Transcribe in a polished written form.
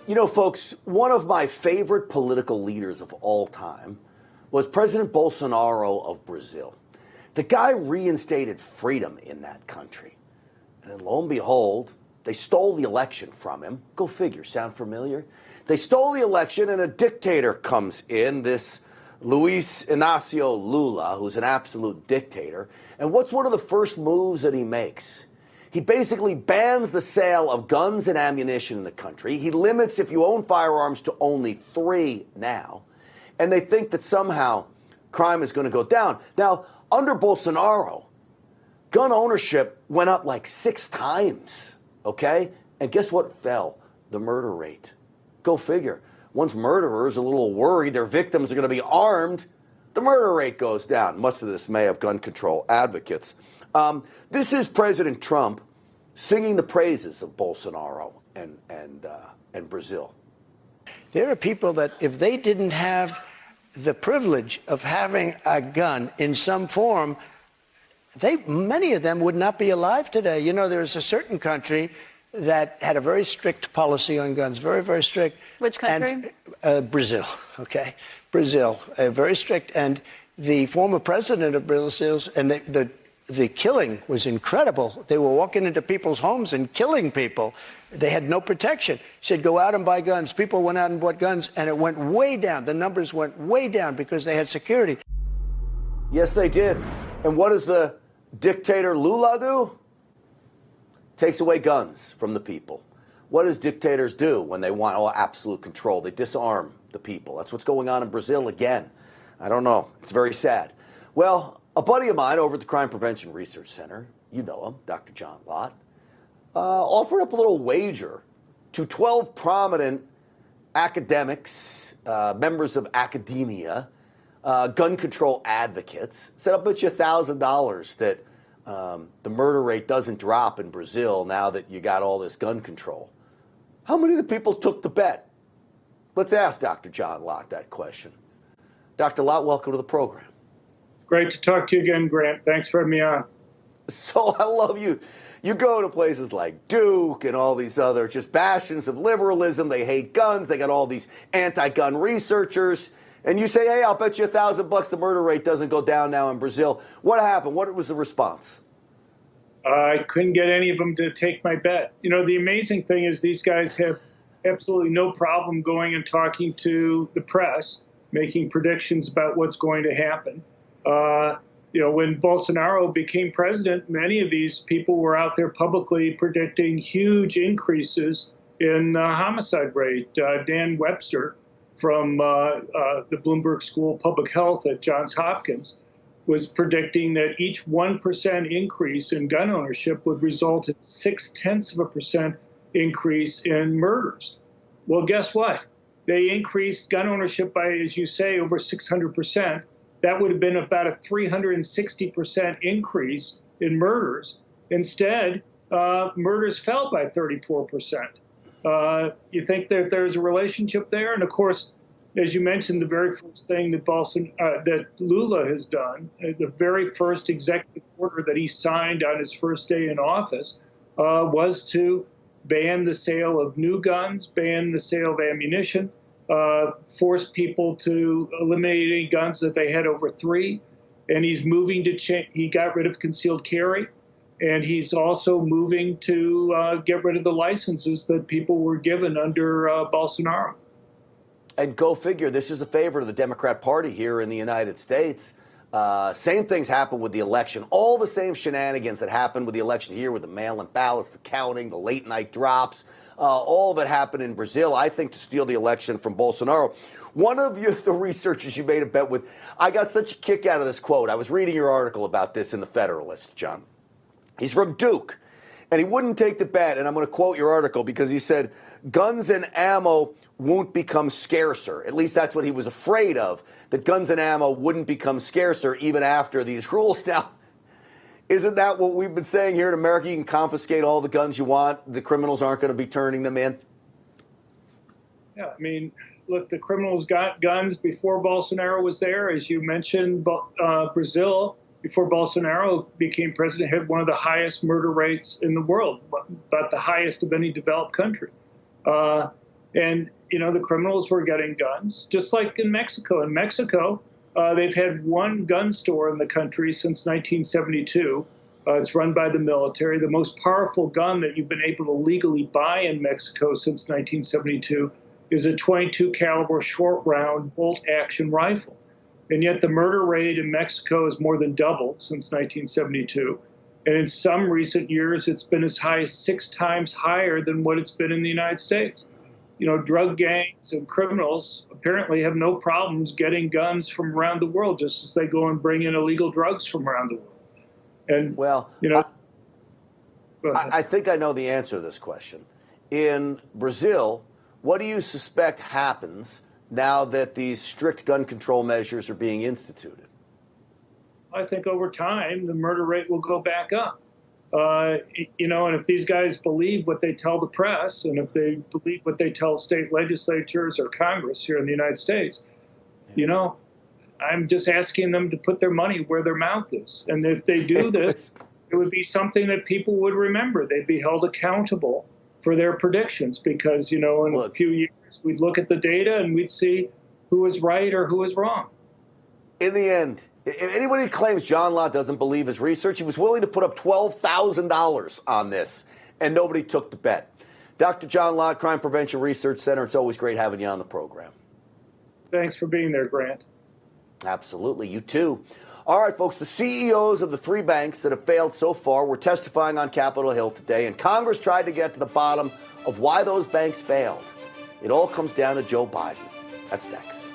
You know, folks, one of my favorite political leaders of all time was President Bolsonaro of Brazil. The guy reinstated freedom in that country. And then lo and behold, they stole the election from him. Go figure, sound familiar? They stole the election and a dictator comes in, this Luiz Inácio Lula, who's an absolute dictator. And what's one of the first moves that he makes? He basically bans the sale of guns and ammunition in the country. He limits, if you own firearms, to only 3 now. And they think that somehow crime is going to go down. Now, under Bolsonaro, gun ownership went up like 6 times, okay? And guess what fell? The murder rate. Go figure. Once murderers are a little worried their victims are going to be armed, the murder rate goes down, much to the dismay of gun control advocates. This is President Trump singing the praises of Bolsonaro and Brazil. There are people that if they didn't have the privilege of having a gun in some form, many of them would not be alive today. You know, there's a certain country that had a very strict policy on guns, very, very strict. Which country? And, Brazil, okay? Brazil, very strict. And the former president of Brazil, and the killing was incredible. They were walking into people's homes and killing people. They had no protection. He said, go out and buy guns. People went out and bought guns, and it went way down. The numbers went way down because they had security. Yes, they did. And what does the dictator Lula do? Takes away guns from the people. What does dictators do when they want absolute control? They disarm the people. That's what's going on in Brazil again. I don't know. It's very sad. Well, a buddy of mine over at the Crime Prevention Research Center, you know him, Dr. John Lott, offered up a little wager to 12 prominent academics, members of academia, gun control advocates. Said, I'll bet you $1,000 that the murder rate doesn't drop in Brazil now that you got all this gun control. How many of the people took the bet? Let's ask Dr. John Lott that question. Dr. Lott, welcome to the program. Great to talk to you again, Grant. Thanks for having me on. So I love you. You go to places like Duke and all these other just bastions of liberalism. They hate guns. They got all these anti-gun researchers. And you say, hey, I'll bet you $1,000 the murder rate doesn't go down now in Brazil. What happened? What was the response? I couldn't get any of them to take my bet. You know, the amazing thing is these guys have absolutely no problem going and talking to the press, making predictions about what's going to happen. You know, when Bolsonaro became president, many of these people were out there publicly predicting huge increases in homicide rate. Dan Webster from the Bloomberg School of Public Health at Johns Hopkins was predicting that each 1% increase in gun ownership would result in 0.6% increase in murders. Well, guess what? They increased gun ownership by, as you say, over 600%. That would have been about a 360% increase in murders. Instead, murders fell by 34%. You think that there's a relationship there? And of course, as you mentioned, the very first thing that that Lula has done, the very first executive order that he signed on his first day in office, was to ban the sale of new guns, ban the sale of ammunition, force people to eliminate any guns that they had over 3. And he's moving to change. He got rid of concealed carry. And he's also moving to get rid of the licenses that people were given under Bolsonaro. And go figure, this is a favorite of the Democrat Party here in the United States. Same things happened with the election. All the same shenanigans that happened with the election here with the mail-in ballots, the counting, the late-night drops. All of it happened in Brazil, I think, to steal the election from Bolsonaro. One of the researchers you made a bet with, I got such a kick out of this quote. I was reading your article about this in The Federalist, John. He's from Duke, and he wouldn't take the bet, and I'm going to quote your article because he said, guns and ammo won't become scarcer. At least that's what he was afraid of, that guns and ammo wouldn't become scarcer even after these rules. Now, isn't that what we've been saying here in America? You can confiscate all the guns you want. The criminals aren't going to be turning them in. Yeah, I mean, look, the criminals got guns before Bolsonaro was there. As you mentioned, Brazil before Bolsonaro became president, had one of the highest murder rates in the world, about the highest of any developed country. And, the criminals were getting guns, just like in Mexico. In Mexico, they've had one gun store in the country since 1972. It's run by the military. The most powerful gun that you've been able to legally buy in Mexico since 1972 is a 22 caliber short round bolt action rifle. And yet the murder rate in Mexico has more than doubled since 1972. And in some recent years, it's been as high as 6 times higher than what it's been in the United States. Drug gangs and criminals apparently have no problems getting guns from around the world, just as they go and bring in illegal drugs from around the world. And, well, I think I know the answer to this question. In Brazil, what do you suspect happens now that these strict gun control measures are being instituted? I think over time, the murder rate will go back up. And if these guys believe what they tell the press, and if they believe what they tell state legislatures or Congress here in the United States, I'm just asking them to put their money where their mouth is. And if they do this, it would be something that people would remember. They'd be held accountable for their predictions because, in a few years, we'd look at the data and we'd see who was right or who was wrong. In the end, if anybody claims John Lott doesn't believe his research, he was willing to put up $12,000 on this, and nobody took the bet. Dr. John Lott, Crime Prevention Research Center, it's always great having you on the program. Thanks for being there, Grant. Absolutely. You too. All right, folks, the CEOs of the 3 banks that have failed so far were testifying on Capitol Hill today, and Congress tried to get to the bottom of why those banks failed. It all comes down to Joe Biden. That's next.